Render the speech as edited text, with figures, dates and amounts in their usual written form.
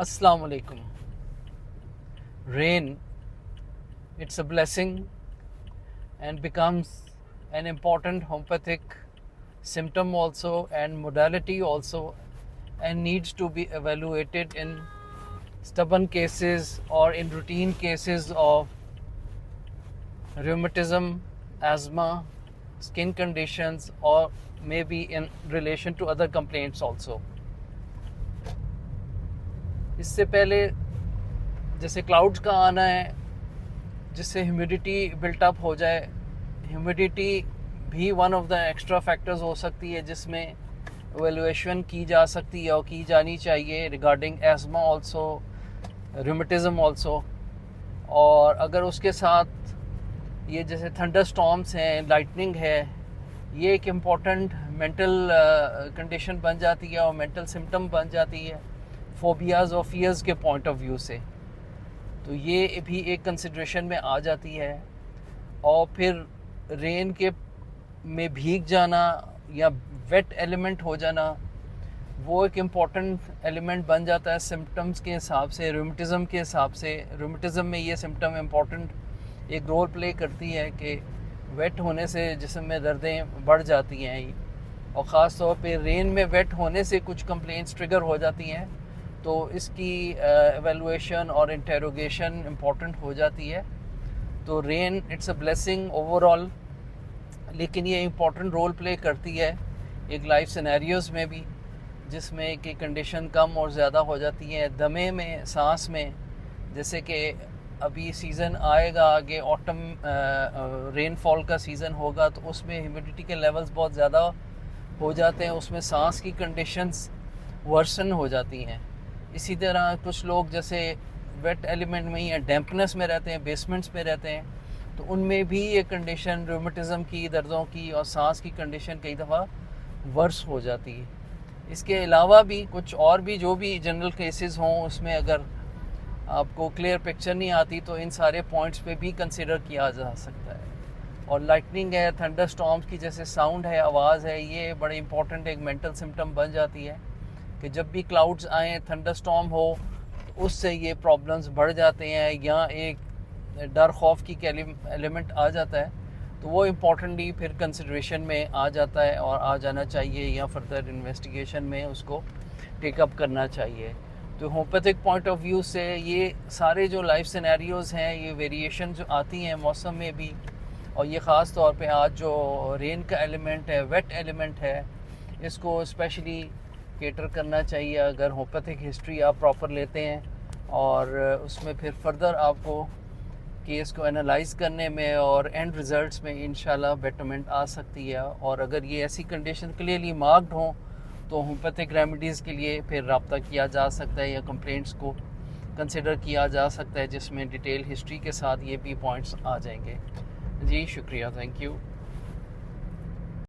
Assalamu alaikum. Rain, it's a blessing and becomes an important homeopathic symptom also and modality also, and needs to be evaluated in stubborn cases or in routine cases of rheumatism, asthma, skin conditions, or maybe in relation to other complaints also. इससे पहले जैसे clouds का आना है जिससे humidity built up हो जाए, humidity भी one of the extra factors हो सकती है जिसमें एवेलुएशन की जा सकती है और की जानी चाहिए रिगार्डिंग एस्मा ऑल्सो, रूमेटिज़म ऑल्सो। और अगर उसके साथ ये जैसे थंडर स्टॉर्म्स हैं, लाइटनिंग है, ये एक इम्पॉर्टेंट मेंटल कंडीशन बन जाती है और मेंटल सिम्टम बन जाती है फोबियाज़ और फियर्स के पॉइंट ऑफ व्यू से, तो ये भी एक कंसिड्रेशन में आ जाती है। और फिर रेन के में भीग जाना या वेट एलिमेंट हो जाना, वो एक इम्पॉर्टेंट एलिमेंट बन जाता है सिम्टम्स के हिसाब से, रूमेटिज़म के हिसाब से। रूमेटिज़म में ये सिम्टम इम्पॉर्टेंट एक रोल प्ले करती है कि वेट होने से जिस्म में दर्दें बढ़ जाती हैं, और ख़ास तौर पे रेन में वेट होने से कुछ कंप्लेंट्स ट्रिगर हो जाती हैं, तो इसकी एवेलुएशन और इंटेरोगेशन इम्पॉर्टेंट हो जाती है। तो rain it's a blessing overall, लेकिन ये इम्पॉर्टेंट रोल प्ले करती है एक लाइफ सिनेरियोज़ में भी, जिसमें कि कंडीशन कम और ज़्यादा हो जाती है दमे में, सांस में। जैसे कि अभी सीज़न आएगा आगे, ऑटम रेनफॉल का सीज़न होगा, तो उसमें ह्यूमिडिटी के लेवल्स बहुत ज़्यादा हो जाते हैं, उसमें सांस की कंडीशंस वर्सन हो जाती हैं। इसी तरह कुछ लोग जैसे वेट एलिमेंट में या डैम्पनेस में रहते हैं, बेसमेंट्स में रहते हैं, तो उनमें भी ये कंडीशन रूमेटिज़म की, दर्दों की और सांस की कंडीशन कई दफ़ा वर्स हो जाती है। इसके अलावा भी कुछ और भी जो भी जनरल केसेस हों, उसमें अगर आपको क्लियर पिक्चर नहीं आती तो इन सारे पॉइंट्स पे भी कंसिडर किया जा सकता है। और लाइटनिंग है, थंडर स्टॉर्म्स की जैसे साउंड है, आवाज़ है, ये बड़े इंपॉर्टेंट एक मेंटल सिम्टम बन जाती है कि जब भी क्लाउड्स आएँ, थंडर स्टॉर्म हो, तो उससे ये प्रॉब्लम्स बढ़ जाते हैं, या एक डर खौफ की एलिमेंट आ जाता है, तो वो इम्पॉर्टेंटली फिर कंसिडरेशन में आ जाता है और आ जाना चाहिए, या फर्दर इन्वेस्टिगेशन में उसको टेकअप करना चाहिए। तो होम्योपैथिक पॉइंट ऑफ व्यू से ये सारे जो लाइफ सिनेरियोज़ हैं, ये वेरिएशन जो आती हैं मौसम में भी, और ये ख़ास तौर पे आज जो रेन का एलिमेंट है, वेट एलिमेंट है, इसको स्पेशली केटर करना चाहिए अगर होम्योपैथिक हिस्ट्री आप प्रॉपर लेते हैं, और उसमें फिर फर्दर आपको केस को एनालाइज करने में और एंड रिज़ल्ट्स में इंशाल्लाह बेटरमेंट आ सकती है। और अगर ये ऐसी कंडीशन क्लियरली मार्क्ड हों तो होम्योपैथिक रेमेडीज़ के लिए फिर रब्ता किया जा सकता है, या कंप्लेंट्स को कंसिडर किया जा सकता है, जिसमें डिटेल हिस्ट्री के साथ ये भी पॉइंट्स आ जाएंगे। जी शुक्रिया, थैंक यू।